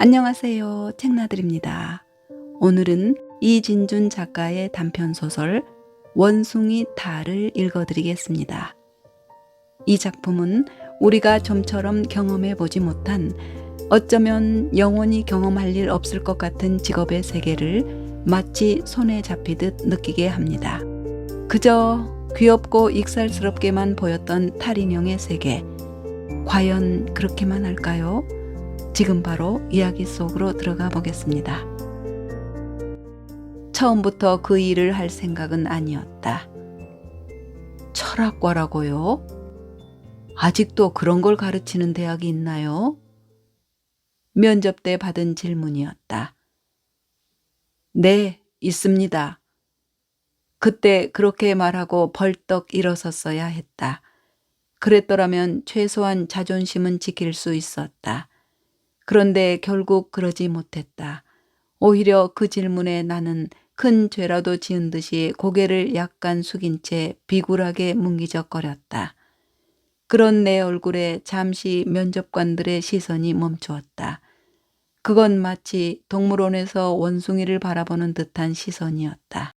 안녕하세요. 책나들입니다. 오늘은 이진준 작가의 단편소설 원숭이 탈을 읽어드리겠습니다. 이 작품은 우리가 좀처럼 경험해 보지 못한, 어쩌면 영원히 경험할 일 없을 것 같은 직업의 세계를 마치 손에 잡히듯 느끼게 합니다. 그저 귀엽고 익살스럽게만 보였던 탈인형의 세계, 과연 그렇게만 할까요? 지금 바로 이야기 속으로 들어가 보겠습니다. 처음부터 그 일을 할 생각은 아니었다. 철학과라고요? 아직도 그런 걸 가르치는 대학이 있나요? 면접 때 받은 질문이었다. 네, 있습니다. 그때 그렇게 말하고 벌떡 일어섰어야 했다. 그랬더라면 최소한 자존심은 지킬 수 있었다. 그런데 결국 그러지 못했다. 오히려 그 질문에 나는 큰 죄라도 지은 듯이 고개를 약간 숙인 채 비굴하게 뭉기적거렸다. 그런 내 얼굴에 잠시 면접관들의 시선이 멈추었다. 그건 마치 동물원에서 원숭이를 바라보는 듯한 시선이었다.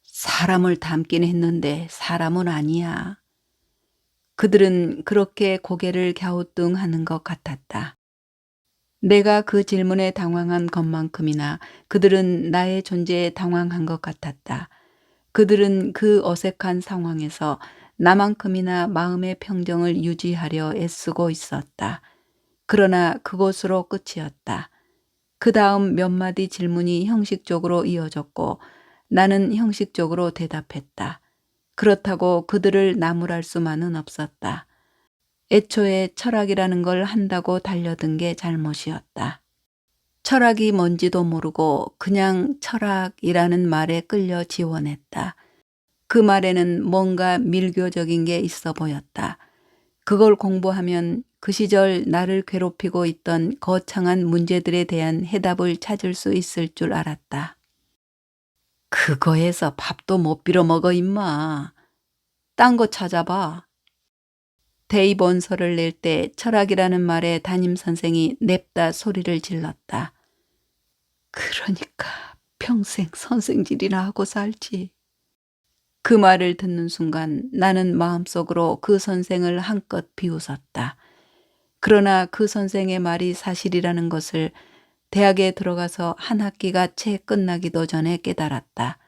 사람을 닮긴 했는데 사람은 아니야. 그들은 그렇게 고개를 갸우뚱하는 것 같았다. 내가 그 질문에 당황한 것만큼이나 그들은 나의 존재에 당황한 것 같았다. 그들은 그 어색한 상황에서 나만큼이나 마음의 평정을 유지하려 애쓰고 있었다. 그러나 그것으로 끝이었다. 그 다음 몇 마디 질문이 형식적으로 이어졌고 나는 형식적으로 대답했다. 그렇다고 그들을 나무랄 수만은 없었다. 애초에 철학이라는 걸 한다고 달려든 게 잘못이었다. 철학이 뭔지도 모르고 그냥 철학이라는 말에 끌려 지원했다. 그 말에는 뭔가 밀교적인 게 있어 보였다. 그걸 공부하면 그 시절 나를 괴롭히고 있던 거창한 문제들에 대한 해답을 찾을 수 있을 줄 알았다. 그거에서 밥도 못 빌어 먹어 임마. 딴 거 찾아봐. 대입원서를 낼 때 철학이라는 말에 담임선생이 냅다 소리를 질렀다. 그러니까 평생 선생질이나 하고 살지. 그 말을 듣는 순간 나는 마음속으로 그 선생을 한껏 비웃었다. 그러나 그 선생의 말이 사실이라는 것을 대학에 들어가서 한 학기가 채 끝나기도 전에 깨달았다.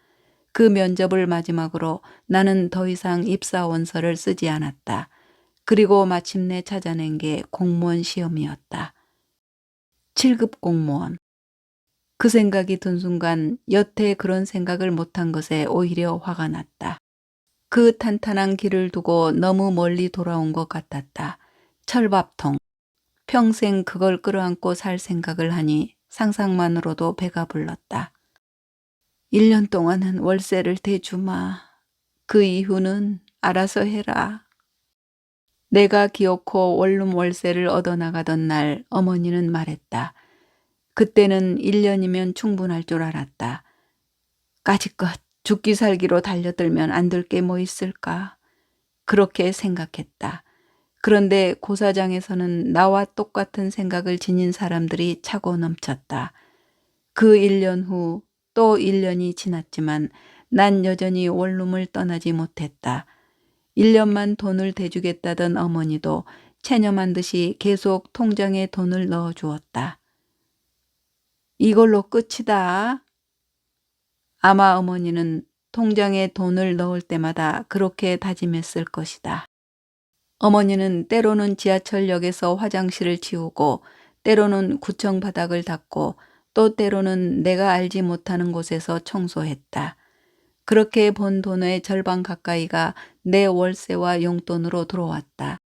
그 면접을 마지막으로 나는 더 이상 입사원서를 쓰지 않았다. 그리고 마침내 찾아낸 게 공무원 시험이었다. 7급 공무원. 그 생각이 든 순간 여태 그런 생각을 못한 것에 오히려 화가 났다. 그 탄탄한 길을 두고 너무 멀리 돌아온 것 같았다. 철밥통. 평생 그걸 끌어안고 살 생각을 하니 상상만으로도 배가 불렀다. 1년 동안은 월세를 대주마. 그 이후는 알아서 해라. 내가 기어코 원룸 월세를 얻어나가던 날 어머니는 말했다. 그때는 1년이면 충분할 줄 알았다. 까짓것 죽기 살기로 달려들면 안 될 게 뭐 있을까? 그렇게 생각했다. 그런데 고사장에서는 나와 똑같은 생각을 지닌 사람들이 차고 넘쳤다. 그 1년 후 또 1년이 지났지만 난 여전히 원룸을 떠나지 못했다. 1년만 돈을 대주겠다던 어머니도 체념한 듯이 계속 통장에 돈을 넣어주었다. 이걸로 끝이다. 아마 어머니는 통장에 돈을 넣을 때마다 그렇게 다짐했을 것이다. 어머니는 때로는 지하철역에서 화장실을 치우고 때로는 구청 바닥을 닦고 또 때로는 내가 알지 못하는 곳에서 청소했다. 그렇게 번 돈의 절반 가까이가 내 월세와 용돈으로 들어왔다.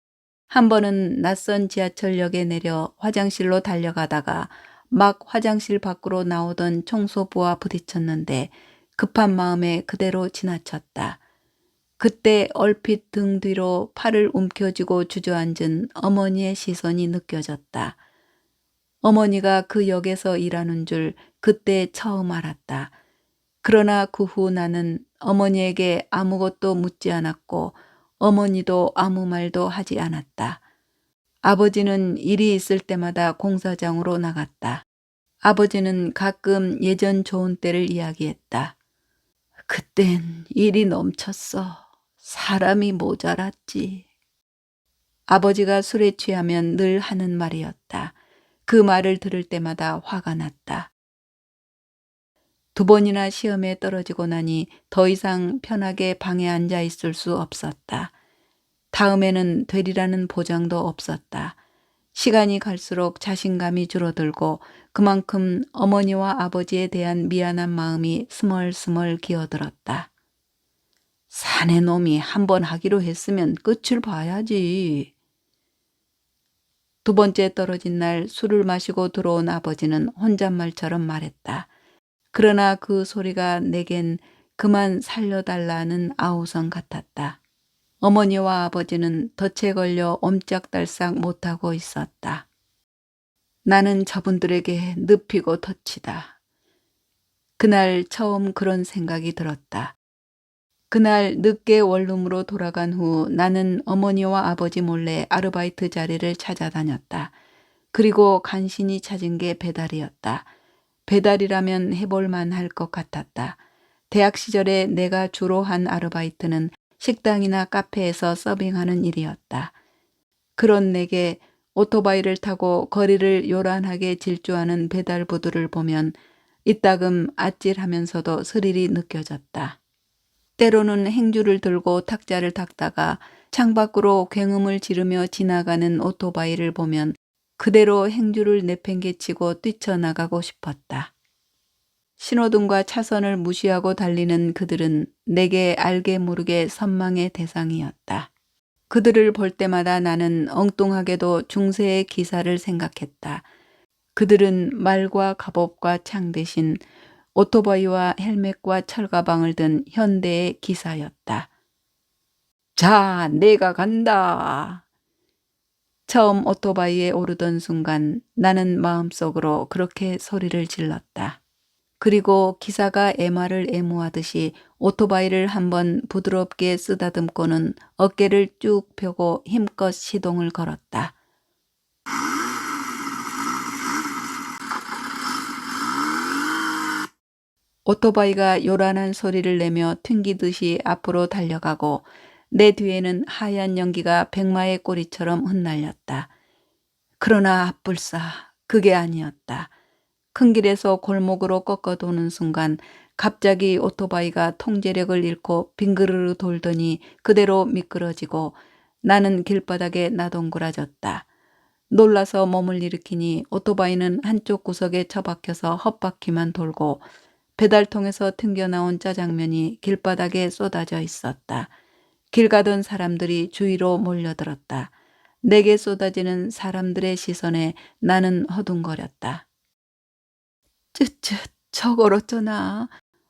한 번은 낯선 지하철역에 내려 화장실로 달려가다가 막 화장실 밖으로 나오던 청소부와 부딪혔는데 급한 마음에 그대로 지나쳤다. 그때 얼핏 등 뒤로 팔을 움켜쥐고 주저앉은 어머니의 시선이 느껴졌다. 어머니가 그 역에서 일하는 줄 그때 처음 알았다. 그러나 그 후 나는 어머니에게 아무것도 묻지 않았고 어머니도 아무 말도 하지 않았다. 아버지는 일이 있을 때마다 공사장으로 나갔다. 아버지는 가끔 예전 좋은 때를 이야기했다. 그땐 일이 넘쳤어. 사람이 모자랐지. 아버지가 술에 취하면 늘 하는 말이었다. 그 말을 들을 때마다 화가 났다. 2번이나 시험에 떨어지고 나니 더 이상 편하게 방에 앉아 있을 수 없었다. 다음에는 되리라는 보장도 없었다. 시간이 갈수록 자신감이 줄어들고 그만큼 어머니와 아버지에 대한 미안한 마음이 스멀스멀 기어들었다. 사내 놈이 한 번 하기로 했으면 끝을 봐야지. 2번째 떨어진 날 술을 마시고 들어온 아버지는 혼잣말처럼 말했다. 그러나 그 소리가 내겐 그만 살려달라는 아우성 같았다. 어머니와 아버지는 덫에 걸려 옴짝달싹 못하고 있었다. 나는 저분들에게 늪이고 덫이다. 그날 처음 그런 생각이 들었다. 그날 늦게 원룸으로 돌아간 후 나는 어머니와 아버지 몰래 아르바이트 자리를 찾아다녔다. 그리고 간신히 찾은 게 배달이었다. 배달이라면 해볼만 할 것 같았다. 대학 시절에 내가 주로 한 아르바이트는 식당이나 카페에서 서빙하는 일이었다. 그런 내게 오토바이를 타고 거리를 요란하게 질주하는 배달부들을 보면 이따금 아찔하면서도 스릴이 느껴졌다. 때로는 행주를 들고 탁자를 닦다가 창밖으로 굉음을 지르며 지나가는 오토바이를 보면 그대로 행주를 내팽개치고 뛰쳐나가고 싶었다. 신호등과 차선을 무시하고 달리는 그들은 내게 알게 모르게 선망의 대상이었다. 그들을 볼 때마다 나는 엉뚱하게도 중세의 기사를 생각했다. 그들은 말과 갑옷과 창 대신 오토바이와 헬멧과 철가방을 든 현대의 기사였다. 자, 내가 간다. 처음 오토바이에 오르던 순간 나는 마음속으로 그렇게 소리를 질렀다. 그리고 기사가 애마를 애무하듯이 오토바이를 한번 부드럽게 쓰다듬고는 어깨를 쭉 펴고 힘껏 시동을 걸었다. 오토바이가 요란한 소리를 내며 튕기듯이 앞으로 달려가고 내 뒤에는 하얀 연기가 백마의 꼬리처럼 흩날렸다. 그러나 앞불싸 그게 아니었다. 큰 길에서 골목으로 꺾어 도는 순간 갑자기 오토바이가 통제력을 잃고 빙그르르 돌더니 그대로 미끄러지고 나는 길바닥에 나동그라졌다. 놀라서 몸을 일으키니 오토바이는 한쪽 구석에 처박혀서 헛바퀴만 돌고 배달통에서 튕겨나온 짜장면이 길바닥에 쏟아져 있었다. 길 가던 사람들이 주위로 몰려들었다. 내게 쏟아지는 사람들의 시선에 나는 허둥거렸다. 쯧쯧, 저걸 어쩌나.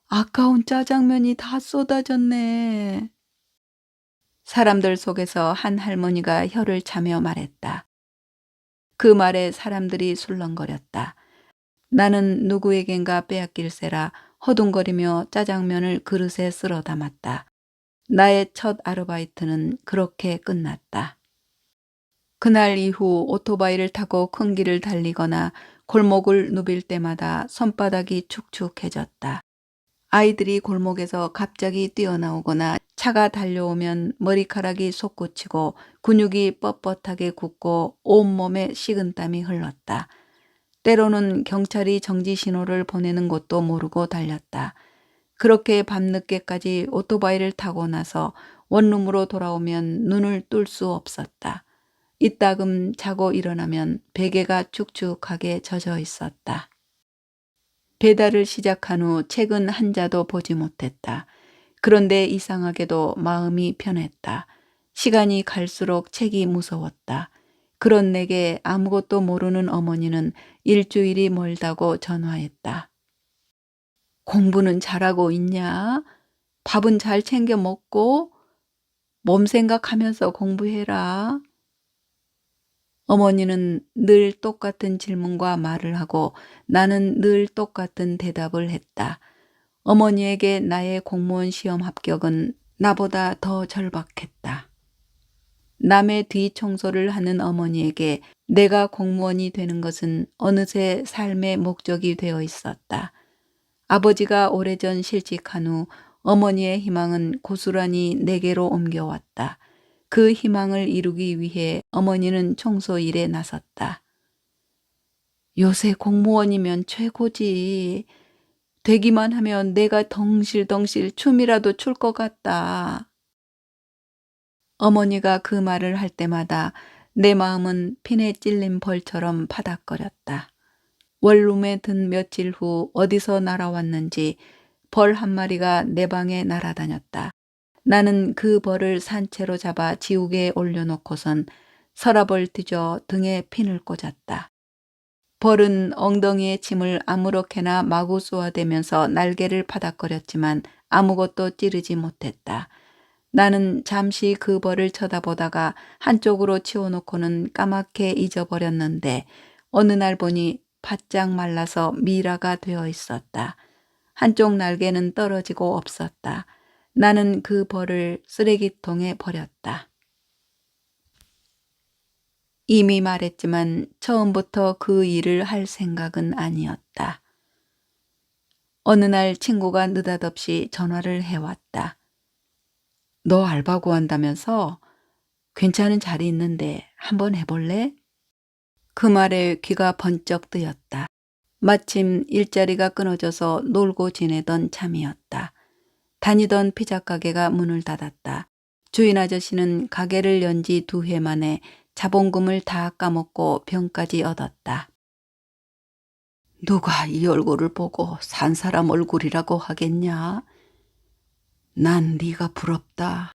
아까운 짜장면이 다 쏟아졌네. 사람들 속에서 한 할머니가 혀를 차며 말했다. 그 말에 사람들이 술렁거렸다. 나는 누구에겐가 빼앗길세라 허둥거리며 짜장면을 그릇에 쓸어 담았다. 나의 첫 아르바이트는 그렇게 끝났다. 그날 이후 오토바이를 타고 큰 길을 달리거나 골목을 누빌 때마다 손바닥이 축축해졌다. 아이들이 골목에서 갑자기 뛰어나오거나 차가 달려오면 머리카락이 솟구치고 근육이 뻣뻣하게 굳고 온몸에 식은땀이 흘렀다. 때로는 경찰이 정지 신호를 보내는 것도 모르고 달렸다. 그렇게 밤늦게까지 오토바이를 타고 나서 원룸으로 돌아오면 눈을 뜰 수 없었다. 이따금 자고 일어나면 베개가 축축하게 젖어 있었다. 배달을 시작한 후 책은 한 자도 보지 못했다. 그런데 이상하게도 마음이 편했다. 시간이 갈수록 책이 무서웠다. 그런 내게 아무것도 모르는 어머니는 일주일이 멀다고 전화했다. 공부는 잘하고 있냐? 밥은 잘 챙겨 먹고 몸 생각하면서 공부해라. 어머니는 늘 똑같은 질문과 말을 하고 나는 늘 똑같은 대답을 했다. 어머니에게 나의 공무원 시험 합격은 나보다 더 절박했다. 남의 뒤 청소를 하는 어머니에게 내가 공무원이 되는 것은 어느새 삶의 목적이 되어 있었다. 아버지가 오래전 실직한 후 어머니의 희망은 고스란히 내게로 옮겨왔다. 그 희망을 이루기 위해 어머니는 청소 일에 나섰다. 요새 공무원이면 최고지. 되기만 하면 내가 덩실덩실 춤이라도 출 것 같다. 어머니가 그 말을 할 때마다 내 마음은 핀에 찔린 벌처럼 파닥거렸다. 원룸에 든 며칠 후 어디서 날아왔는지 벌 한 마리가 내 방에 날아다녔다. 나는 그 벌을 산채로 잡아 지우개에 올려놓고선 서랍을 뒤져 등에 핀을 꽂았다. 벌은 엉덩이에 침을 아무렇게나 마구 쏘아대면서 날개를 파닥거렸지만 아무것도 찌르지 못했다. 나는 잠시 그 벌을 쳐다보다가 한쪽으로 치워놓고는 까맣게 잊어버렸는데 어느 날 보니 바짝 말라서 미라가 되어 있었다. 한쪽 날개는 떨어지고 없었다. 나는 그 벌을 쓰레기통에 버렸다. 이미 말했지만 처음부터 그 일을 할 생각은 아니었다. 어느 날 친구가 느닷없이 전화를 해왔다. 너 알바 구한다면서? 괜찮은 자리 있는데 한번 해볼래? 그 말에 귀가 번쩍 뜨였다. 마침 일자리가 끊어져서 놀고 지내던 참이었다. 다니던 피자 가게가 문을 닫았다. 주인 아저씨는 가게를 연 지 2해 만에 자본금을 다 까먹고 병까지 얻었다. 누가 이 얼굴을 보고 산 사람 얼굴이라고 하겠냐? 난 네가 부럽다.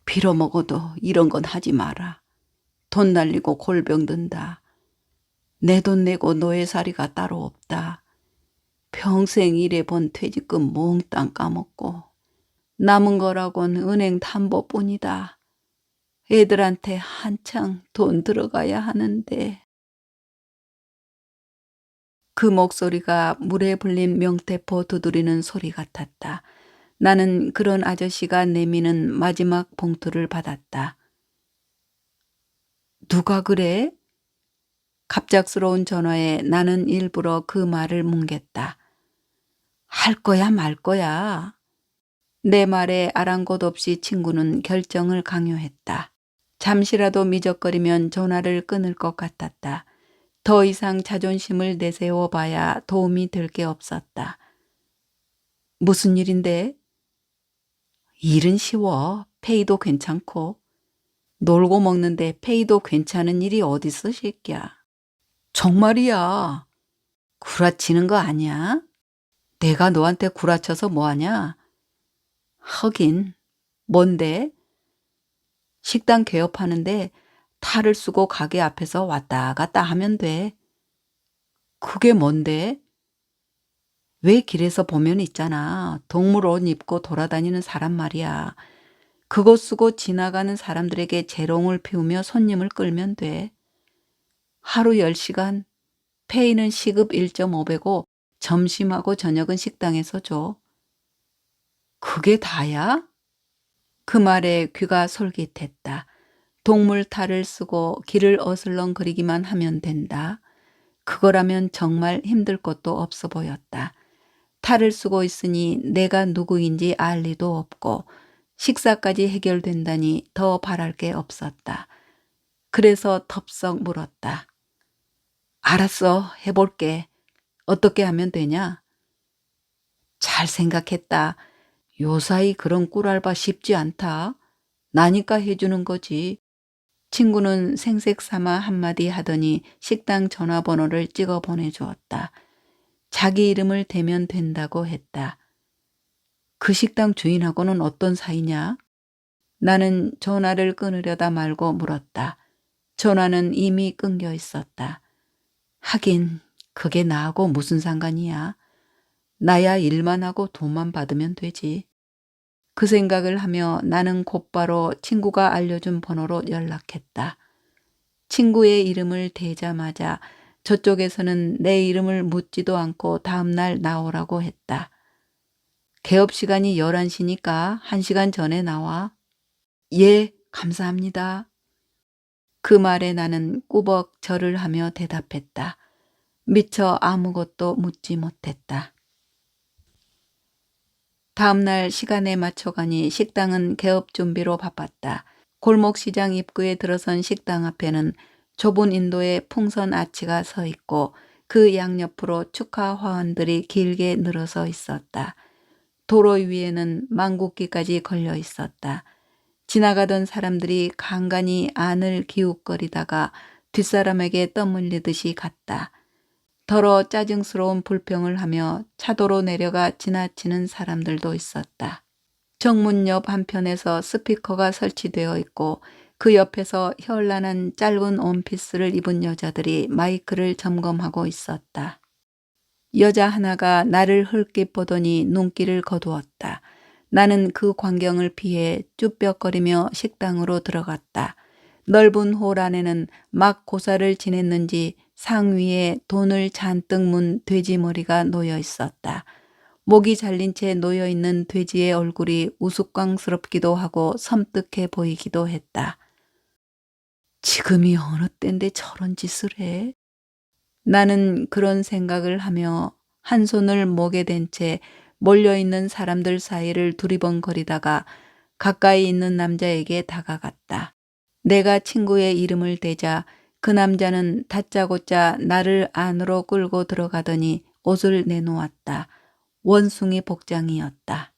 빌어먹어도 이런 건 하지 마라. 돈 날리고 골병 든다. 내 돈 내고 노예살이가 따로 없다. 평생 일해본 퇴직금 몽땅 까먹고 남은 거라곤 은행 담보뿐이다. 애들한테 한창 돈 들어가야 하는데. 그 목소리가 물에 불린 명태포 두드리는 소리 같았다. 나는 그런 아저씨가 내미는 마지막 봉투를 받았다. 누가 그래? 갑작스러운 전화에 나는 일부러 그 말을 뭉갰다. 할 거야 말 거야. 내 말에 아랑곳 없이 친구는 결정을 강요했다. 잠시라도 미적거리면 전화를 끊을 것 같았다. 더 이상 자존심을 내세워 봐야 도움이 될 게 없었다. 무슨 일인데? 일은 쉬워. 페이도 괜찮고. 놀고 먹는데 페이도 괜찮은 일이 어딨어, 새끼야. 정말이야. 구라치는 거 아니야? 내가 너한테 구라쳐서 뭐하냐? 하긴, 뭔데? 식당 개업하는데 탈을 쓰고 가게 앞에서 왔다 갔다 하면 돼. 그게 뭔데? 왜 길에서 보면 있잖아. 동물 옷 입고 돌아다니는 사람 말이야. 그거 쓰고 지나가는 사람들에게 재롱을 피우며 손님을 끌면 돼. 하루 10시간, 페이는 시급 1.5배고 점심하고 저녁은 식당에서 줘. 그게 다야? 그 말에 귀가 솔깃했다. 동물 탈을 쓰고 길을 어슬렁거리기만 하면 된다. 그거라면 정말 힘들 것도 없어 보였다. 탈을 쓰고 있으니 내가 누구인지 알 리도 없고 식사까지 해결된다니 더 바랄 게 없었다. 그래서 덥석 물었다. 알았어, 해볼게. 어떻게 하면 되냐? 잘 생각했다. 요사이 그런 꿀알바 쉽지 않다. 나니까 해주는 거지. 친구는 생색삼아 한마디 하더니 식당 전화번호를 찍어 보내주었다. 자기 이름을 대면 된다고 했다. 그 식당 주인하고는 어떤 사이냐? 나는 전화를 끊으려다 말고 물었다. 전화는 이미 끊겨 있었다. 하긴 그게 나하고 무슨 상관이야. 나야 일만 하고 돈만 받으면 되지. 그 생각을 하며 나는 곧바로 친구가 알려준 번호로 연락했다. 친구의 이름을 대자마자 저쪽에서는 내 이름을 묻지도 않고 다음날 나오라고 했다. 개업 시간이 11시니까 1시간 전에 나와. 예, 감사합니다. 그 말에 나는 꾸벅 절을 하며 대답했다. 미처 아무것도 묻지 못했다. 다음 날 시간에 맞춰가니 식당은 개업 준비로 바빴다. 골목시장 입구에 들어선 식당 앞에는 좁은 인도의 풍선 아치가 서 있고 그 양옆으로 축하 화환들이 길게 늘어서 있었다. 도로 위에는 망국기까지 걸려 있었다. 지나가던 사람들이 간간히 안을 기웃거리다가 뒷사람에게 떠밀리듯이 갔다. 더러 짜증스러운 불평을 하며 차도로 내려가 지나치는 사람들도 있었다. 정문 옆 한편에서 스피커가 설치되어 있고 그 옆에서 현란한 짧은 원피스를 입은 여자들이 마이크를 점검하고 있었다. 여자 하나가 나를 흘낏 보더니 눈길을 거두었다. 나는 그 광경을 피해 쭈뼛거리며 식당으로 들어갔다. 넓은 홀 안에는 막 고사를 지냈는지 상위에 돈을 잔뜩 문 돼지 머리가 놓여 있었다. 목이 잘린 채 놓여 있는 돼지의 얼굴이 우스꽝스럽기도 하고 섬뜩해 보이기도 했다. 지금이 어느 때인데 저런 짓을 해? 나는 그런 생각을 하며 한 손을 목에 댄 채 몰려있는 사람들 사이를 두리번거리다가 가까이 있는 남자에게 다가갔다. 내가 친구의 이름을 대자 그 남자는 다짜고짜 나를 안으로 끌고 들어가더니 옷을 내놓았다. 원숭이 복장이었다.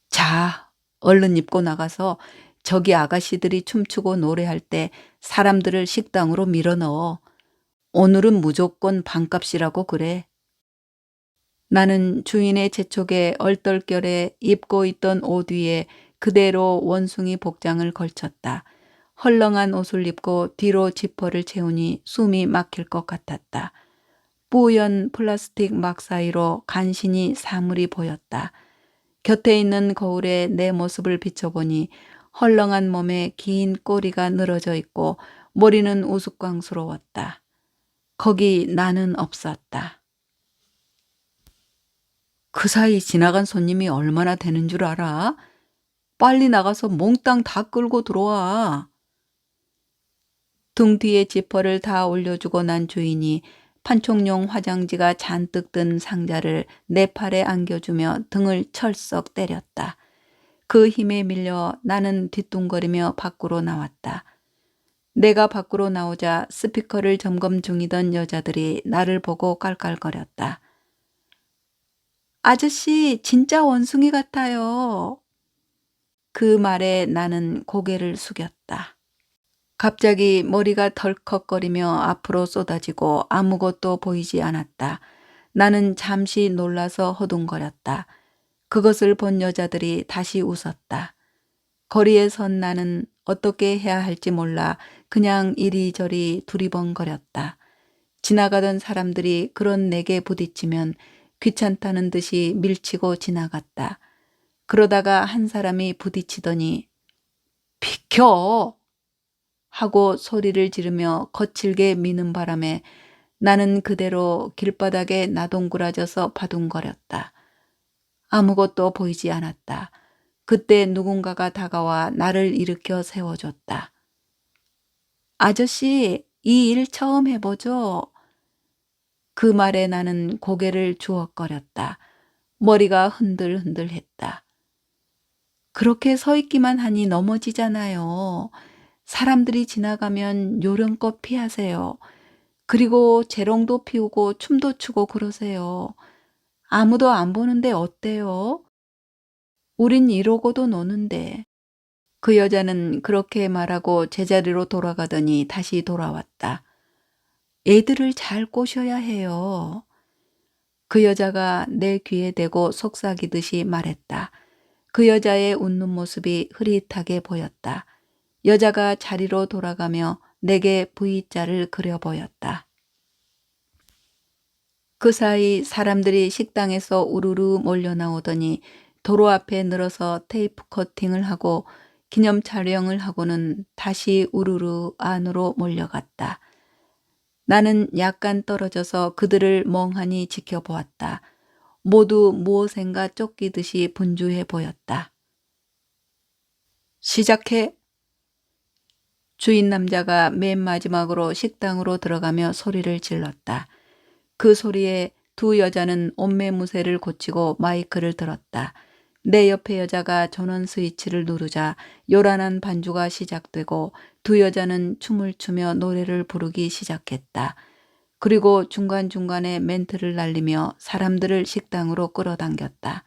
자, 얼른 입고 나가서 저기 아가씨들이 춤추고 노래할 때 사람들을 식당으로 밀어넣어. 오늘은 무조건 반값이라고 그래. 나는 주인의 재촉에 얼떨결에 입고 있던 옷 위에 그대로 원숭이 복장을 걸쳤다. 헐렁한 옷을 입고 뒤로 지퍼를 채우니 숨이 막힐 것 같았다. 뿌연 플라스틱 막 사이로 간신히 사물이 보였다. 곁에 있는 거울에 내 모습을 비춰보니 헐렁한 몸에 긴 꼬리가 늘어져 있고 머리는 우스꽝스러웠다. 거기 나는 없었다. 그 사이 지나간 손님이 얼마나 되는 줄 알아? 빨리 나가서 몽땅 다 끌고 들어와. 등 뒤에 지퍼를 다 올려주고 난 주인이 판촉용 화장지가 잔뜩 든 상자를 내 팔에 안겨주며 등을 철썩 때렸다. 그 힘에 밀려 나는 뒤뚱거리며 밖으로 나왔다. 내가 밖으로 나오자 스피커를 점검 중이던 여자들이 나를 보고 깔깔거렸다. 아저씨, 진짜 원숭이 같아요. 그 말에 나는 고개를 숙였다. 갑자기 머리가 덜컥거리며 앞으로 쏟아지고 아무것도 보이지 않았다. 나는 잠시 놀라서 허둥거렸다. 그것을 본 여자들이 다시 웃었다. 거리에 선 나는 어떻게 해야 할지 몰라 그냥 이리저리 두리번거렸다. 지나가던 사람들이 그런 내게 부딪히면 귀찮다는 듯이 밀치고 지나갔다. 그러다가 한 사람이 부딪히더니 비켜! 하고 소리를 지르며 거칠게 미는 바람에 나는 그대로 길바닥에 나동그라져서 바둥거렸다. 아무것도 보이지 않았다. 그때 누군가가 다가와 나를 일으켜 세워줬다. 아저씨, 이 일 처음 해보죠? 그 말에 나는 고개를 주워거렸다. 머리가 흔들흔들했다. 그렇게 서 있기만 하니 넘어지잖아요. 사람들이 지나가면 요령껏 피하세요. 그리고 재롱도 피우고 춤도 추고 그러세요. 아무도 안 보는데 어때요? 우린 이러고도 노는데. 그 여자는 그렇게 말하고 제자리로 돌아가더니 다시 돌아왔다. 애들을 잘 꼬셔야 해요. 그 여자가 내 귀에 대고 속삭이듯이 말했다. 그 여자의 웃는 모습이 흐릿하게 보였다. 여자가 자리로 돌아가며 내게 V자를 그려 보였다. 그 사이 사람들이 식당에서 우르르 몰려 나오더니 도로 앞에 늘어서 테이프 커팅을 하고 기념 촬영을 하고는 다시 우르르 안으로 몰려갔다. 나는 약간 떨어져서 그들을 멍하니 지켜보았다. 모두 무엇인가 쫓기듯이 분주해 보였다. 시작해. 주인 남자가 맨 마지막으로 식당으로 들어가며 소리를 질렀다. 그 소리에 두 여자는 옷매무새를 고치고 마이크를 들었다. 내 옆에 여자가 전원 스위치를 누르자 요란한 반주가 시작되고 두 여자는 춤을 추며 노래를 부르기 시작했다. 그리고 중간중간에 멘트를 날리며 사람들을 식당으로 끌어당겼다.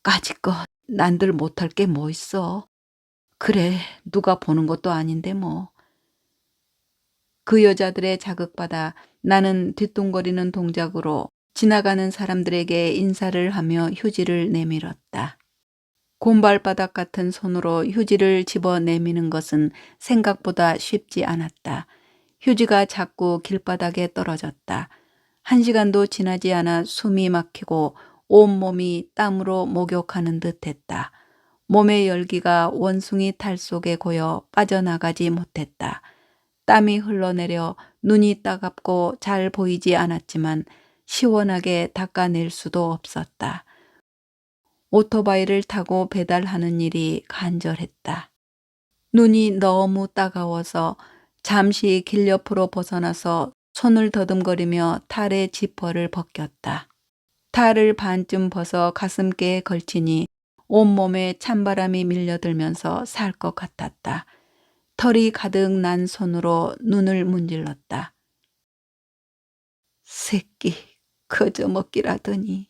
까짓것 난들 못할 게 뭐 있어. 그래, 누가 보는 것도 아닌데 뭐. 그 여자들의 자극받아 나는 뒤뚱거리는 동작으로 지나가는 사람들에게 인사를 하며 휴지를 내밀었다. 곰발바닥 같은 손으로 휴지를 집어 내미는 것은 생각보다 쉽지 않았다. 휴지가 자꾸 길바닥에 떨어졌다. 1시간도 지나지 않아 숨이 막히고 온몸이 땀으로 목욕하는 듯했다. 몸의 열기가 원숭이 탈 속에 고여 빠져나가지 못했다. 땀이 흘러내려 눈이 따갑고 잘 보이지 않았지만 시원하게 닦아낼 수도 없었다. 오토바이를 타고 배달하는 일이 간절했다. 눈이 너무 따가워서 잠시 길 옆으로 벗어나서 손을 더듬거리며 탈의 지퍼를 벗겼다. 탈을 반쯤 벗어 가슴께에 걸치니 온몸에 찬바람이 밀려들면서 살 것 같았다. 털이 가득 난 손으로 눈을 문질렀다. 새끼, 거저 먹기라더니.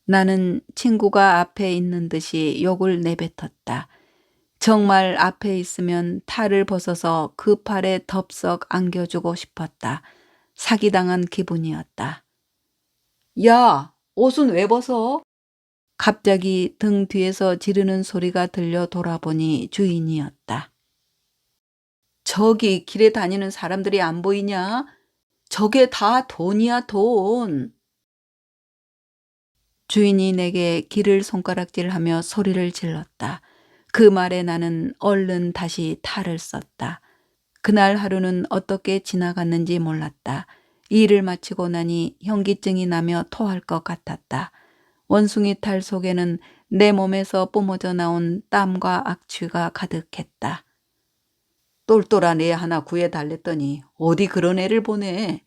나는 친구가 앞에 있는 듯이 욕을 내뱉었다. 정말 앞에 있으면 탈을 벗어서 그 팔에 덥석 안겨주고 싶었다. 사기당한 기분이었다. 야, 옷은 왜 벗어? 갑자기 등 뒤에서 지르는 소리가 들려 돌아보니 주인이었다. 저기 길에 다니는 사람들이 안 보이냐? 저게 다 돈이야, 돈. 주인이 내게 길을 손가락질하며 소리를 질렀다. 그 말에 나는 얼른 다시 탈을 썼다. 그날 하루는 어떻게 지나갔는지 몰랐다. 일을 마치고 나니 현기증이 나며 토할 것 같았다. 원숭이 탈 속에는 내 몸에서 뿜어져 나온 땀과 악취가 가득했다. 똘똘한 애 하나 구해달랬더니 어디 그런 애를 보내.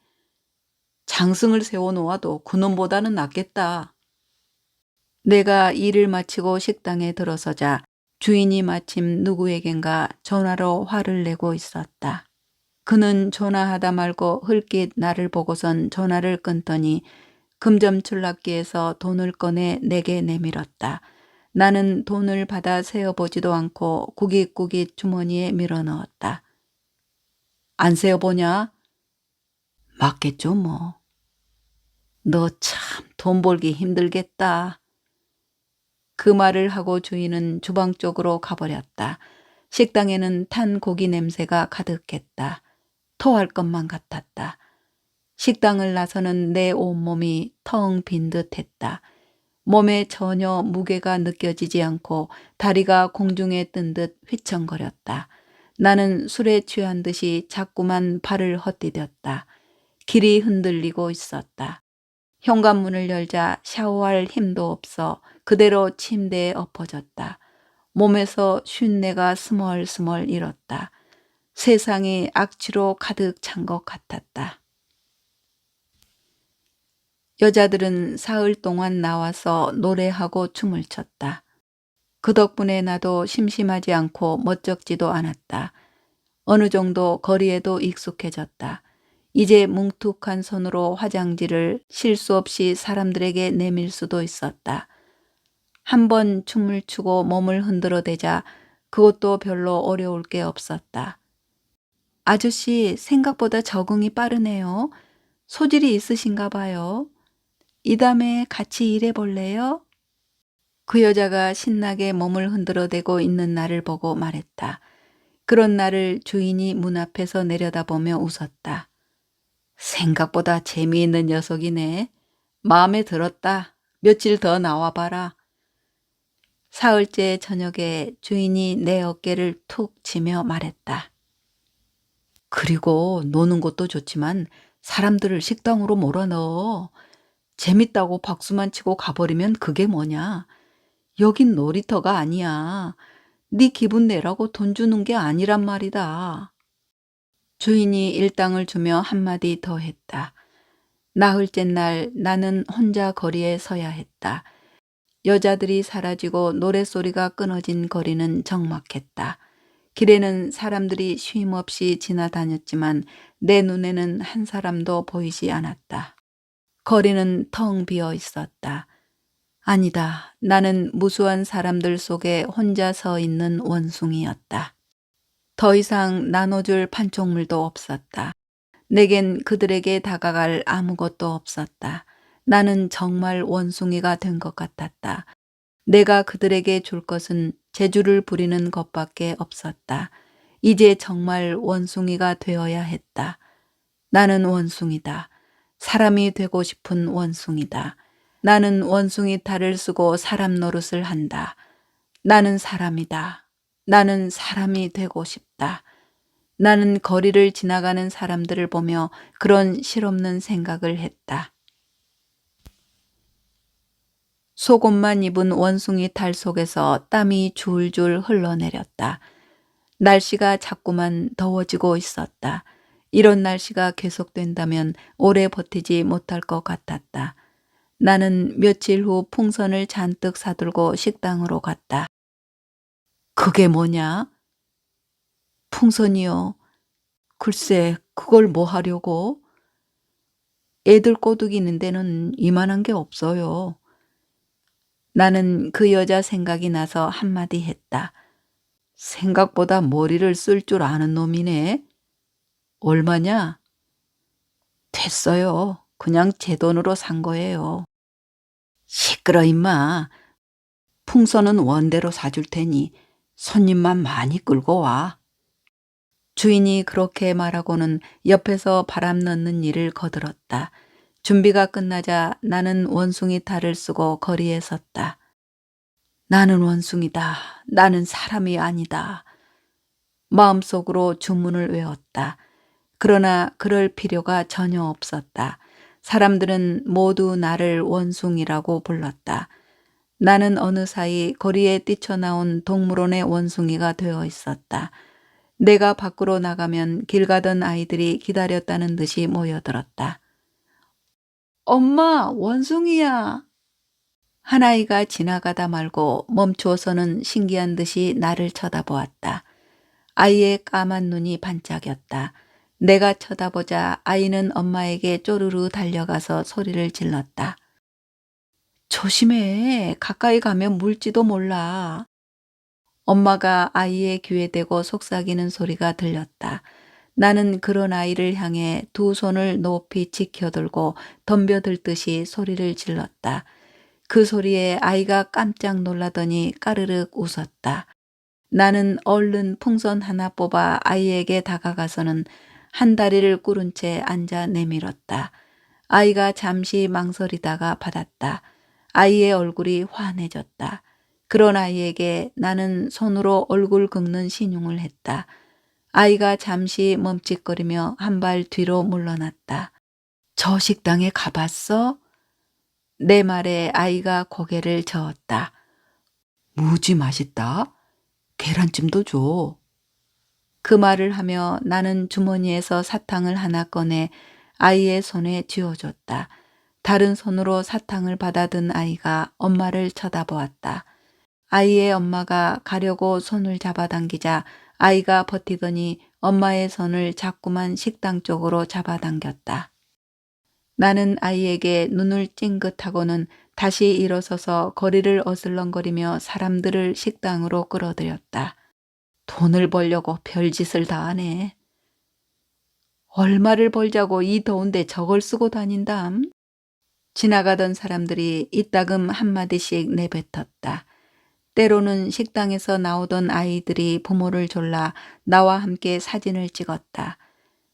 장승을 세워놓아도 그놈보다는 낫겠다. 내가 일을 마치고 식당에 들어서자 주인이 마침 누구에겐가 전화로 화를 내고 있었다. 그는 전화하다 말고 흘낏 나를 보고선 전화를 끊더니 금전출납기에서 돈을 꺼내 내게 내밀었다. 나는 돈을 받아 세어보지도 않고 구깃구깃 주머니에 밀어넣었다. 안 세어보냐? 맞겠죠 뭐. 너 참 돈 벌기 힘들겠다. 그 말을 하고 주인은 주방 쪽으로 가버렸다. 식당에는 탄 고기 냄새가 가득했다. 토할 것만 같았다. 식당을 나서는 내 온몸이 텅 빈 듯했다. 몸에 전혀 무게가 느껴지지 않고 다리가 공중에 뜬 듯 휘청거렸다. 나는 술에 취한 듯이 자꾸만 발을 헛디뎠다. 길이 흔들리고 있었다. 현관문을 열자 샤워할 힘도 없어 그대로 침대에 엎어졌다. 몸에서 쉰내가 스멀스멀 일었다. 세상이 악취로 가득 찬 것 같았다. 여자들은 사흘 동안 나와서 노래하고 춤을 췄다. 그 덕분에 나도 심심하지 않고 멋쩍지도 않았다. 어느 정도 거리에도 익숙해졌다. 이제 뭉툭한 손으로 화장지를 실수 없이 사람들에게 내밀 수도 있었다. 한 번 춤을 추고 몸을 흔들어대자 그것도 별로 어려울 게 없었다. 아저씨 생각보다 적응이 빠르네요. 소질이 있으신가 봐요. 이 다음에 같이 일해볼래요? 그 여자가 신나게 몸을 흔들어대고 있는 나를 보고 말했다. 그런 나를 주인이 문 앞에서 내려다보며 웃었다. 생각보다 재미있는 녀석이네. 마음에 들었다. 며칠 더 나와봐라. 사흘째 저녁에 주인이 내 어깨를 툭 치며 말했다. 그리고 노는 것도 좋지만 사람들을 식당으로 몰아넣어. 재밌다고 박수만 치고 가버리면 그게 뭐냐. 여긴 놀이터가 아니야. 네 기분 내라고 돈 주는 게 아니란 말이다. 주인이 일당을 주며 한마디 더 했다. 나흘째 날 나는 혼자 거리에 서야 했다. 여자들이 사라지고 노랫소리가 끊어진 거리는 적막했다. 길에는 사람들이 쉼없이 지나다녔지만 내 눈에는 한 사람도 보이지 않았다. 거리는 텅 비어 있었다. 아니다. 나는 무수한 사람들 속에 혼자 서 있는 원숭이였다. 더 이상 나눠줄 판촉물도 없었다. 내겐 그들에게 다가갈 아무것도 없었다. 나는 정말 원숭이가 된 것 같았다. 내가 그들에게 줄 것은 재주를 부리는 것밖에 없었다. 이제 정말 원숭이가 되어야 했다. 나는 원숭이다. 사람이 되고 싶은 원숭이다. 나는 원숭이 탈을 쓰고 사람 노릇을 한다. 나는 사람이다. 나는 사람이 되고 싶다. 나는 거리를 지나가는 사람들을 보며 그런 실없는 생각을 했다. 속옷만 입은 원숭이 탈 속에서 땀이 줄줄 흘러내렸다. 날씨가 자꾸만 더워지고 있었다. 이런 날씨가 계속된다면 오래 버티지 못할 것 같았다. 나는 며칠 후 풍선을 잔뜩 사들고 식당으로 갔다. 그게 뭐냐? 풍선이요. 글쎄, 그걸 뭐 하려고? 애들 꼬드기는 데는 이만한 게 없어요. 나는 그 여자 생각이 나서 한마디 했다. 생각보다 머리를 쓸 줄 아는 놈이네. 얼마냐? 됐어요. 그냥 제 돈으로 산 거예요. 시끄러 임마. 풍선은 원대로 사줄 테니 손님만 많이 끌고 와. 주인이 그렇게 말하고는 옆에서 바람 넣는 일을 거들었다. 준비가 끝나자 나는 원숭이 탈을 쓰고 거리에 섰다. 나는 원숭이다. 나는 사람이 아니다. 마음속으로 주문을 외웠다. 그러나 그럴 필요가 전혀 없었다. 사람들은 모두 나를 원숭이라고 불렀다. 나는 어느 사이 거리에 뛰쳐나온 동물원의 원숭이가 되어 있었다. 내가 밖으로 나가면 길 가던 아이들이 기다렸다는 듯이 모여들었다. 엄마, 원숭이야. 한 아이가 지나가다 말고 멈추어서는 신기한 듯이 나를 쳐다보았다. 아이의 까만 눈이 반짝였다. 내가 쳐다보자 아이는 엄마에게 쪼르르 달려가서 소리를 질렀다. 조심해. 가까이 가면 물지도 몰라. 엄마가 아이의 귀에 대고 속삭이는 소리가 들렸다. 나는 그런 아이를 향해 두 손을 높이 지켜들고 덤벼들듯이 소리를 질렀다. 그 소리에 아이가 깜짝 놀라더니 까르륵 웃었다. 나는 얼른 풍선 하나 뽑아 아이에게 다가가서는 한 다리를 꿇은 채 앉아 내밀었다. 아이가 잠시 망설이다가 받았다. 아이의 얼굴이 환해졌다. 그런 아이에게 나는 손으로 얼굴 긁는 신용을 했다. 아이가 잠시 멈칫거리며 한 발 뒤로 물러났다. 저 식당에 가봤어? 내 말에 아이가 고개를 저었다. 무지 맛있다. 계란찜도 줘. 그 말을 하며 나는 주머니에서 사탕을 하나 꺼내 아이의 손에 쥐어줬다. 다른 손으로 사탕을 받아든 아이가 엄마를 쳐다보았다. 아이의 엄마가 가려고 손을 잡아당기자 아이가 버티더니 엄마의 손을 자꾸만 식당 쪽으로 잡아당겼다. 나는 아이에게 눈을 찡긋하고는 다시 일어서서 거리를 어슬렁거리며 사람들을 식당으로 끌어들였다. 돈을 벌려고 별짓을 다 하네. 얼마를 벌자고 이 더운데 저걸 쓰고 다닌담? 지나가던 사람들이 이따금 한마디씩 내뱉었다. 때로는 식당에서 나오던 아이들이 부모를 졸라 나와 함께 사진을 찍었다.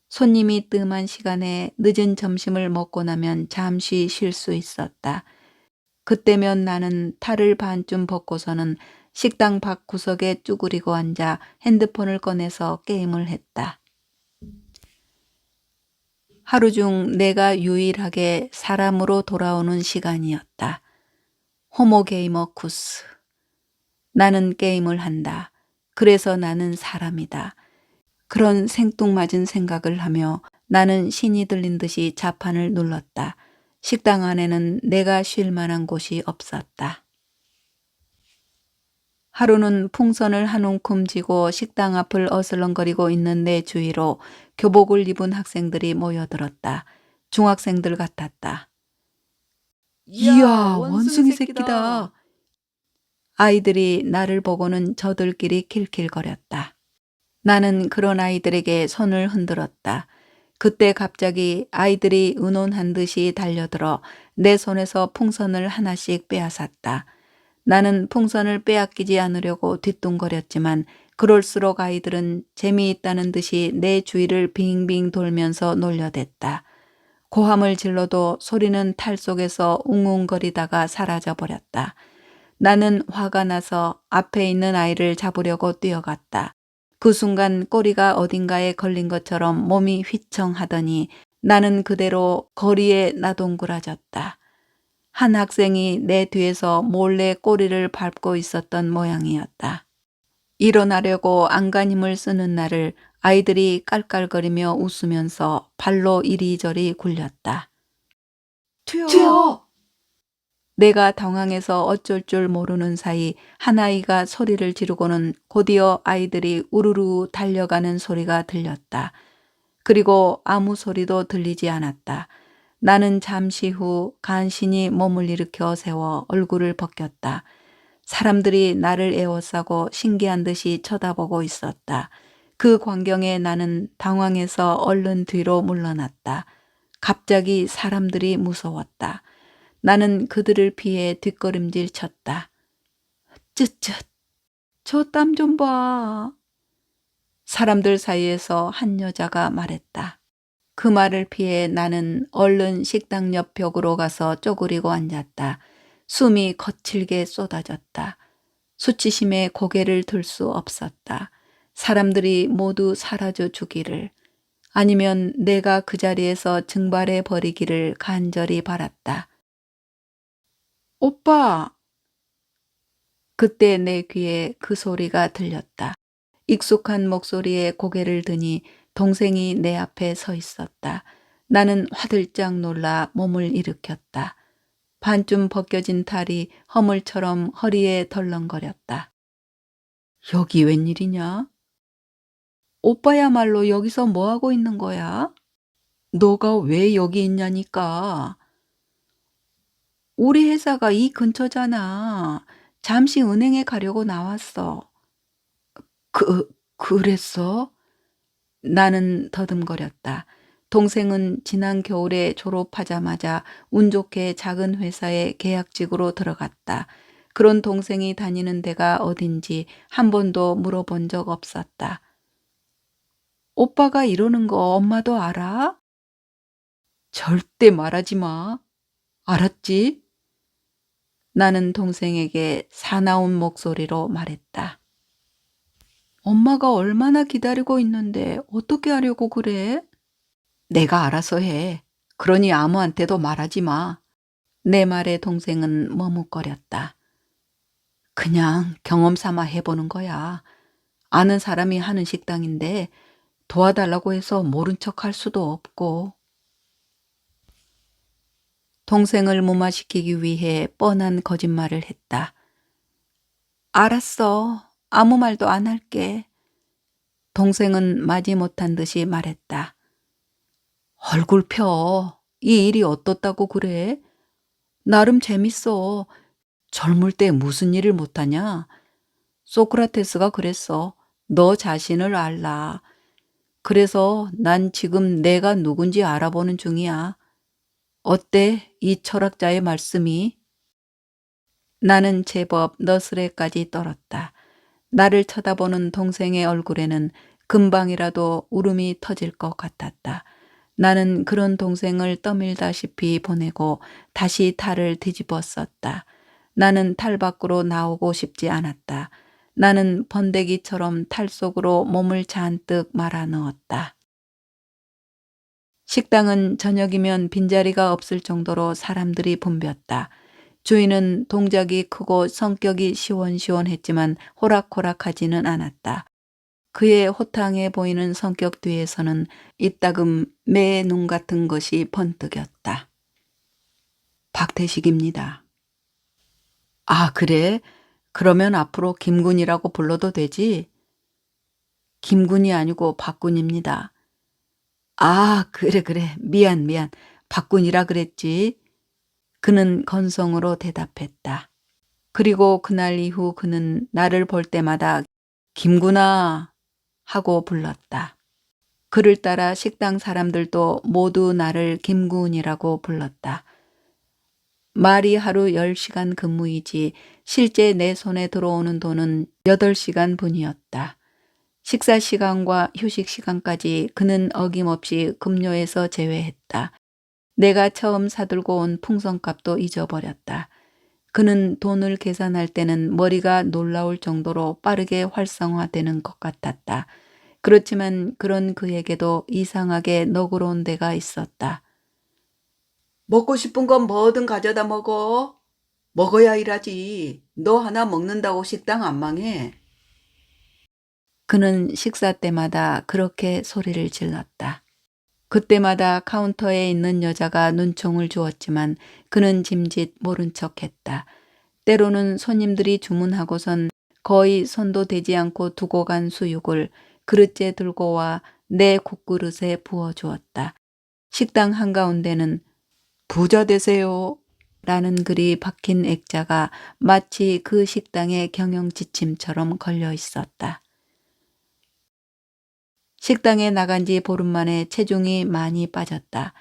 손님이 뜸한 시간에 늦은 점심을 먹고 나면 잠시 쉴 수 있었다. 그때면 나는 탈을 반쯤 벗고서는 식당 밖 구석에 쭈그리고 앉아 핸드폰을 꺼내서 게임을 했다. 하루 중 내가 유일하게 사람으로 돌아오는 시간이었다. 호모 게이머 쿠스. 나는 게임을 한다. 그래서 나는 사람이다. 그런 생뚱맞은 생각을 하며 나는 신이 들린 듯이 자판을 눌렀다. 식당 안에는 내가 쉴 만한 곳이 없었다. 하루는 풍선을 한 움큼 쥐고 식당 앞을 어슬렁거리고 있는 내 주위로 교복을 입은 학생들이 모여들었다. 중학생들 같았다. 이야, 원숭이 새끼다. 아이들이 나를 보고는 저들끼리 킬킬거렸다. 나는 그런 아이들에게 손을 흔들었다. 그때 갑자기 아이들이 의논한 듯이 달려들어 내 손에서 풍선을 하나씩 빼앗았다. 나는 풍선을 빼앗기지 않으려고 뒤뚱거렸지만 그럴수록 아이들은 재미있다는 듯이 내 주위를 빙빙 돌면서 놀려댔다. 고함을 질러도 소리는 탈 속에서 웅웅거리다가 사라져버렸다. 나는 화가 나서 앞에 있는 아이를 잡으려고 뛰어갔다. 그 순간 꼬리가 어딘가에 걸린 것처럼 몸이 휘청하더니 나는 그대로 거리에 나동그라졌다. 한 학생이 내 뒤에서 몰래 꼬리를 밟고 있었던 모양이었다. 일어나려고 안간힘을 쓰는 나를 아이들이 깔깔거리며 웃으면서 발로 이리저리 굴렸다. 튀어! 내가 당황해서 어쩔 줄 모르는 사이 한 아이가 소리를 지르고는 곧이어 아이들이 우르르 달려가는 소리가 들렸다. 그리고 아무 소리도 들리지 않았다. 나는 잠시 후 간신히 몸을 일으켜 세워 얼굴을 벗겼다. 사람들이 나를 에워싸고 신기한 듯이 쳐다보고 있었다. 그 광경에 나는 당황해서 얼른 뒤로 물러났다. 갑자기 사람들이 무서웠다. 나는 그들을 피해 뒷걸음질 쳤다. 쯧쯧, 저 땀 좀 봐. 사람들 사이에서 한 여자가 말했다. 그 말을 피해 나는 얼른 식당 옆 벽으로 가서 쪼그리고 앉았다. 숨이 거칠게 쏟아졌다. 수치심에 고개를 들 수 없었다. 사람들이 모두 사라져 주기를, 아니면 내가 그 자리에서 증발해 버리기를 간절히 바랐다. 오빠! 그때 내 귀에 그 소리가 들렸다. 익숙한 목소리에 고개를 드니 동생이 내 앞에 서 있었다. 나는 화들짝 놀라 몸을 일으켰다. 반쯤 벗겨진 탈이 허물처럼 허리에 덜렁거렸다. 여기 웬일이냐? 오빠야말로 여기서 뭐하고 있는 거야? 너가 왜 여기 있냐니까. 우리 회사가 이 근처잖아. 잠시 은행에 가려고 나왔어. 그랬어? 나는 더듬거렸다. 동생은 지난 겨울에 졸업하자마자 운 좋게 작은 회사에 계약직으로 들어갔다. 그런 동생이 다니는 데가 어딘지 한 번도 물어본 적 없었다. 오빠가 이러는 거 엄마도 알아? 절대 말하지 마. 알았지? 나는 동생에게 사나운 목소리로 말했다. 엄마가 얼마나 기다리고 있는데 어떻게 하려고 그래? 내가 알아서 해. 그러니 아무한테도 말하지 마. 내 말에 동생은 머뭇거렸다. 그냥 경험 삼아 해보는 거야. 아는 사람이 하는 식당인데 도와달라고 해서 모른 척 할 수도 없고. 동생을 무마시키기 위해 뻔한 거짓말을 했다. 알았어. 아무 말도 안 할게. 동생은 마지못한 듯이 말했다. 얼굴 펴. 이 일이 어떻다고 그래? 나름 재밌어. 젊을 때 무슨 일을 못하냐? 소크라테스가 그랬어. 너 자신을 알라. 그래서 난 지금 내가 누군지 알아보는 중이야. 어때? 이 철학자의 말씀이? 나는 제법 너스레까지 떨었다. 나를 쳐다보는 동생의 얼굴에는 금방이라도 울음이 터질 것 같았다. 나는 그런 동생을 떠밀다시피 보내고 다시 탈을 뒤집어 썼다. 나는 탈 밖으로 나오고 싶지 않았다. 나는 번데기처럼 탈 속으로 몸을 잔뜩 말아 넣었다. 식당은 저녁이면 빈자리가 없을 정도로 사람들이 붐볐다. 주인은 동작이 크고 성격이 시원시원했지만 호락호락하지는 않았다. 그의 호탕해 보이는 성격 뒤에서는 이따금 매 눈 같은 것이 번뜩였다. 박태식입니다. 아, 그래? 그러면 앞으로 김군이라고 불러도 되지? 김군이 아니고 박군입니다. 아, 그래. 미안. 박군이라 그랬지. 그는 건성으로 대답했다. 그리고 그날 이후 그는 나를 볼 때마다 김군아 하고 불렀다. 그를 따라 식당 사람들도 모두 나를 김군이라고 불렀다. 말이 하루 10시간 근무이지 실제 내 손에 들어오는 돈은 8시간 분이었다. 식사 시간과 휴식 시간까지 그는 어김없이 급료에서 제외했다. 내가 처음 사들고 온 풍선값도 잊어버렸다. 그는 돈을 계산할 때는 머리가 놀라울 정도로 빠르게 활성화되는 것 같았다. 그렇지만 그런 그에게도 이상하게 너그러운 데가 있었다. 먹고 싶은 건 뭐든 가져다 먹어. 먹어야 일하지. 너 하나 먹는다고 식당 안 망해. 그는 식사 때마다 그렇게 소리를 질렀다. 그때마다 카운터에 있는 여자가 눈총을 주었지만 그는 짐짓 모른 척했다. 때로는 손님들이 주문하고선 거의 손도 대지 않고 두고 간 수육을 그릇째 들고 와 내 국그릇에 부어주었다. 식당 한가운데는 부자 되세요 라는 글이 박힌 액자가 마치 그 식당의 경영지침처럼 걸려 있었다. 식당에 나간 지 보름 만에 체중이 많이 빠졌다.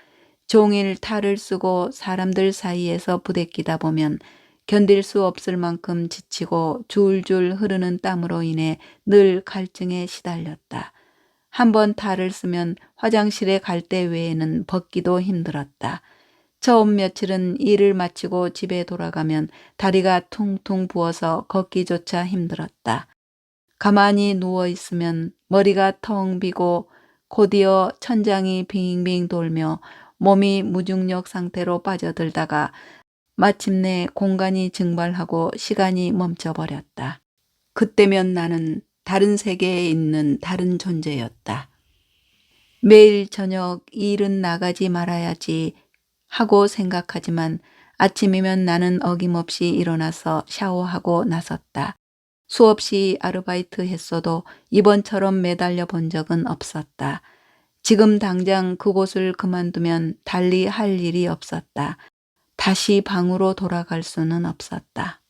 종일 탈을 쓰고 사람들 사이에서 부대끼다 보면 견딜 수 없을 만큼 지치고 줄줄 흐르는 땀으로 인해 늘 갈증에 시달렸다. 한번 탈을 쓰면 화장실에 갈 때 외에는 벗기도 힘들었다. 처음 며칠은 일을 마치고 집에 돌아가면 다리가 퉁퉁 부어서 걷기조차 힘들었다. 가만히 누워있으면 머리가 텅 비고 곧이어 천장이 빙빙 돌며 몸이 무중력 상태로 빠져들다가 마침내 공간이 증발하고 시간이 멈춰버렸다. 그때면 나는 다른 세계에 있는 다른 존재였다. 매일 저녁 일은 나가지 말아야지 하고 생각하지만 아침이면 나는 어김없이 일어나서 샤워하고 나섰다. 수없이 아르바이트 했어도 이번처럼 매달려 본 적은 없었다. 지금 당장 그곳을 그만두면 달리 할 일이 없었다. 다시 방으로 돌아갈 수는 없었다.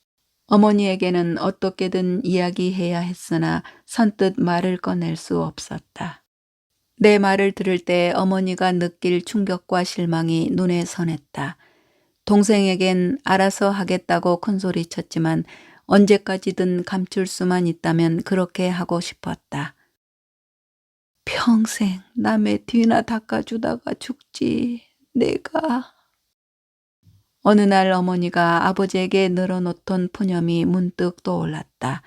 어머니에게는 어떻게든 이야기해야 했으나 선뜻 말을 꺼낼 수 없었다. 내 말을 들을 때 어머니가 느낄 충격과 실망이 눈에 선했다. 동생에겐 알아서 하겠다고 큰소리쳤지만 언제까지든 감출 수만 있다면 그렇게 하고 싶었다. 평생 남의 뒤나 닦아주다가 죽지, 내가. 어느 날 어머니가 아버지에게 늘어놓던 푸념이 문득 떠올랐다.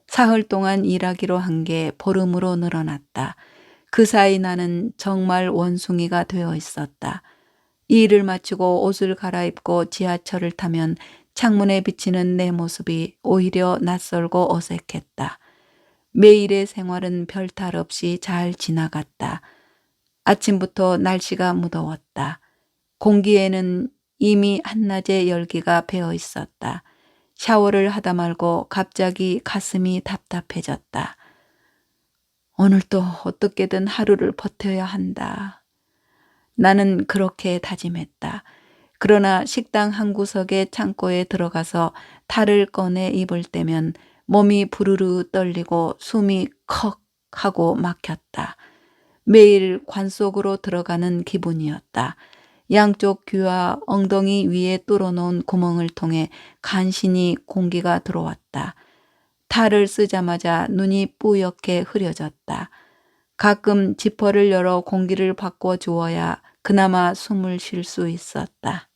사흘 동안 일하기로 한 게 보름으로 늘어났다. 그 사이 나는 정말 원숭이가 되어 있었다. 일을 마치고 옷을 갈아입고 지하철을 타면 창문에 비치는 내 모습이 오히려 낯설고 어색했다. 매일의 생활은 별탈 없이 잘 지나갔다. 아침부터 날씨가 무더웠다. 공기에는 이미 한낮의 열기가 배어 있었다. 샤워를 하다 말고 갑자기 가슴이 답답해졌다. 오늘 또 어떻게든 하루를 버텨야 한다. 나는 그렇게 다짐했다. 그러나 식당 한 구석의 창고에 들어가서 탈을 꺼내 입을 때면 몸이 부르르 떨리고 숨이 컥 하고 막혔다. 매일 관 속으로 들어가는 기분이었다. 양쪽 귀와 엉덩이 위에 뚫어놓은 구멍을 통해 간신히 공기가 들어왔다. 탈을 쓰자마자 눈이 뿌옇게 흐려졌다. 가끔 지퍼를 열어 공기를 바꿔 주어야 그나마 숨을 쉴 수 있었다.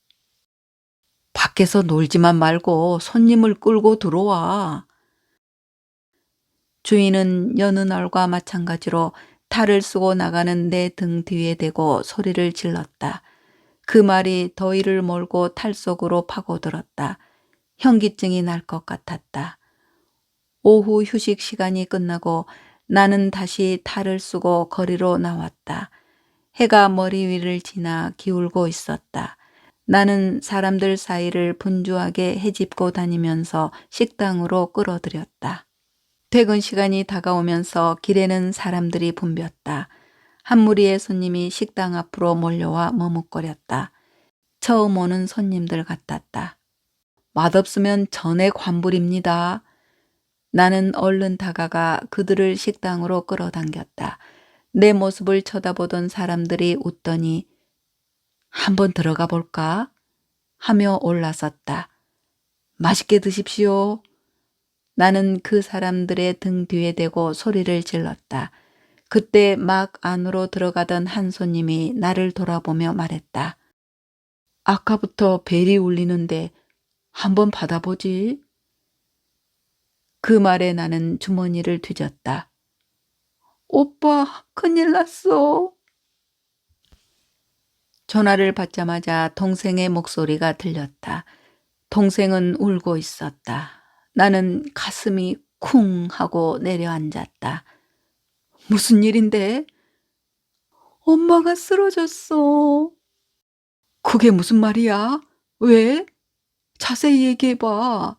밖에서 놀지만 말고 손님을 끌고 들어와. 주인은 여느 날과 마찬가지로 탈을 쓰고 나가는 내 등 뒤에 대고 소리를 질렀다. 그 말이 더위를 몰고 탈 속으로 파고들었다. 현기증이 날 것 같았다. 오후 휴식 시간이 끝나고 나는 다시 탈을 쓰고 거리로 나왔다. 해가 머리 위를 지나 기울고 있었다. 나는 사람들 사이를 분주하게 헤집고 다니면서 식당으로 끌어들였다. 퇴근 시간이 다가오면서 길에는 사람들이 붐볐다. 한 무리의 손님이 식당 앞으로 몰려와 머뭇거렸다. 처음 오는 손님들 같았다. 맛없으면 전액 환불입니다. 나는 얼른 다가가 그들을 식당으로 끌어당겼다. 내 모습을 쳐다보던 사람들이 웃더니 한번 들어가 볼까? 하며 올라섰다. 맛있게 드십시오. 나는 그 사람들의 등 뒤에 대고 소리를 질렀다. 그때 막 안으로 들어가던 한 손님이 나를 돌아보며 말했다. 아까부터 벨이 울리는데 한번 받아보지. 그 말에 나는 주머니를 뒤졌다. 오빠, 큰일 났어. 전화를 받자마자 동생의 목소리가 들렸다. 동생은 울고 있었다. 나는 가슴이 쿵 하고 내려앉았다. 무슨 일인데? 엄마가 쓰러졌어. 그게 무슨 말이야? 왜? 자세히 얘기해봐.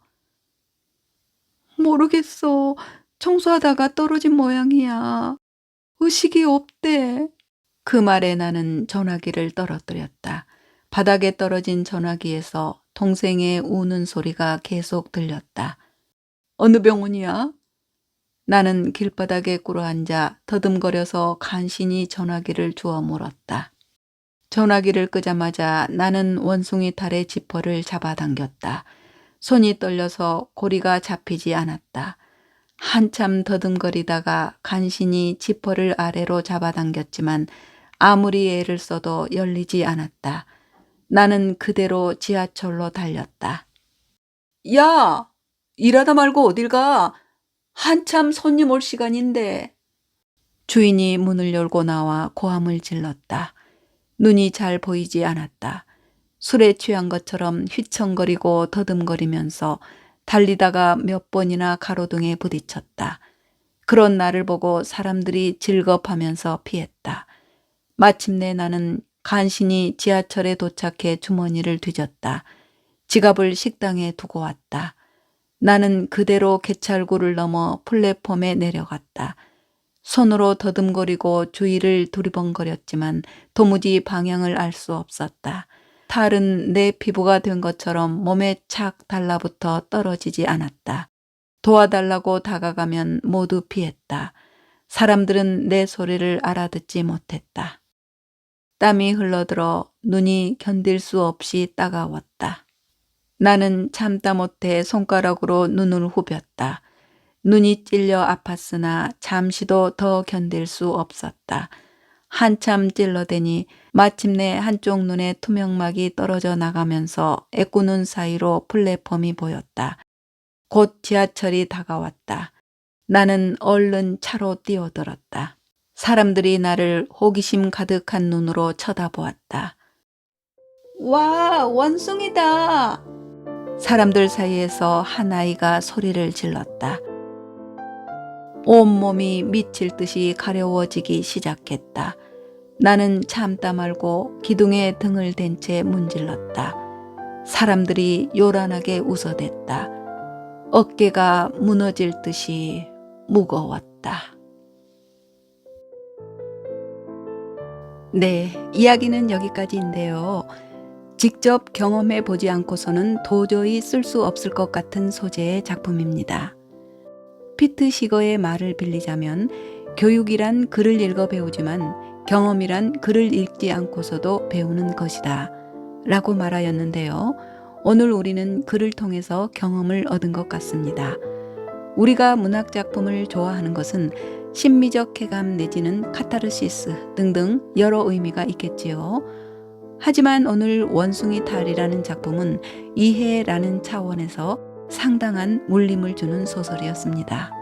모르겠어. 청소하다가 떨어진 모양이야. 의식이 없대. 그 말에 나는 전화기를 떨어뜨렸다. 바닥에 떨어진 전화기에서 동생의 우는 소리가 계속 들렸다. 어느 병원이야? 나는 길바닥에 꿇어앉아 더듬거려서 간신히 전화기를 주워 물었다. 전화기를 끄자마자 나는 원숭이 탈의 지퍼를 잡아당겼다. 손이 떨려서 고리가 잡히지 않았다. 한참 더듬거리다가 간신히 지퍼를 아래로 잡아당겼지만 아무리 애를 써도 열리지 않았다. 나는 그대로 지하철로 달렸다. 야! 일하다 말고 어딜 가? 한참 손님 올 시간인데. 주인이 문을 열고 나와 고함을 질렀다. 눈이 잘 보이지 않았다. 술에 취한 것처럼 휘청거리고 더듬거리면서 달리다가 몇 번이나 가로등에 부딪혔다. 그런 나를 보고 사람들이 질겁하면서 피했다. 마침내 나는 간신히 지하철에 도착해 주머니를 뒤졌다. 지갑을 식당에 두고 왔다. 나는 그대로 개찰구를 넘어 플랫폼에 내려갔다. 손으로 더듬거리고 주위를 두리번거렸지만 도무지 방향을 알 수 없었다. 탈은 내 피부가 된 것처럼 몸에 착 달라붙어 떨어지지 않았다. 도와달라고 다가가면 모두 피했다. 사람들은 내 소리를 알아듣지 못했다. 땀이 흘러들어 눈이 견딜 수 없이 따가웠다. 나는 참다 못해 손가락으로 눈을 후볐다. 눈이 찔려 아팠으나 잠시도 더 견딜 수 없었다. 한참 찔러대니 마침내 한쪽 눈에 투명막이 떨어져 나가면서 애꾸눈 사이로 플랫폼이 보였다. 곧 지하철이 다가왔다. 나는 얼른 차로 뛰어들었다. 사람들이 나를 호기심 가득한 눈으로 쳐다보았다. 와, 원숭이다! 사람들 사이에서 한 아이가 소리를 질렀다. 온몸이 미칠 듯이 가려워지기 시작했다. 나는 참다 말고 기둥에 등을 댄 채 문질렀다. 사람들이 요란하게 웃어댔다. 어깨가 무너질 듯이 무거웠다. 네, 이야기는 여기까지인데요. 직접 경험해 보지 않고서는 도저히 쓸 수 없을 것 같은 소재의 작품입니다. 피트 시거의 말을 빌리자면 교육이란 글을 읽어 배우지만 경험이란 글을 읽지 않고서도 배우는 것이다 라고 말하였는데요. 오늘 우리는 글을 통해서 경험을 얻은 것 같습니다. 우리가 문학작품을 좋아하는 것은 심미적 쾌감 내지는 카타르시스 등등 여러 의미가 있겠지요. 하지만 오늘 원숭이 탈이라는 작품은 이해라는 차원에서 상당한 울림을 주는 소설이었습니다.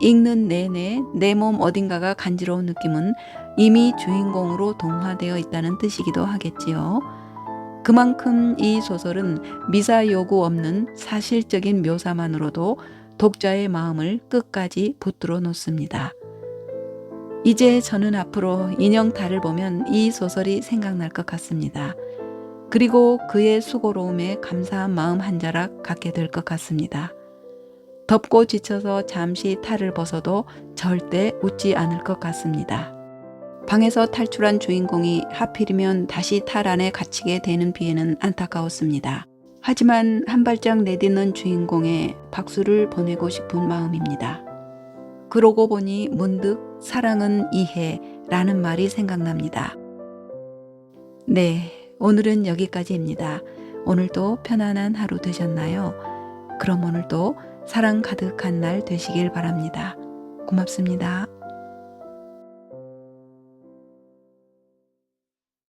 읽는 내내 내 몸 어딘가가 간지러운 느낌은 이미 주인공으로 동화되어 있다는 뜻이기도 하겠지요. 그만큼 이 소설은 미사 요구 없는 사실적인 묘사만으로도 독자의 마음을 끝까지 붙들어 놓습니다. 이제 저는 앞으로 인형탈을 보면 이 소설이 생각날 것 같습니다. 그리고 그의 수고로움에 감사한 마음 한 자락 갖게 될 것 같습니다. 덥고 지쳐서 잠시 탈을 벗어도 절대 웃지 않을 것 같습니다. 방에서 탈출한 주인공이 하필이면 다시 탈 안에 갇히게 되는 비에는 안타까웠습니다. 하지만 한 발짝 내딛는 주인공에 박수를 보내고 싶은 마음입니다. 그러고 보니 문득 사랑은 이해라는 말이 생각납니다. 네, 오늘은 여기까지입니다. 오늘도 편안한 하루 되셨나요? 그럼 오늘도 사랑 가득한 날 되시길 바랍니다. 고맙습니다.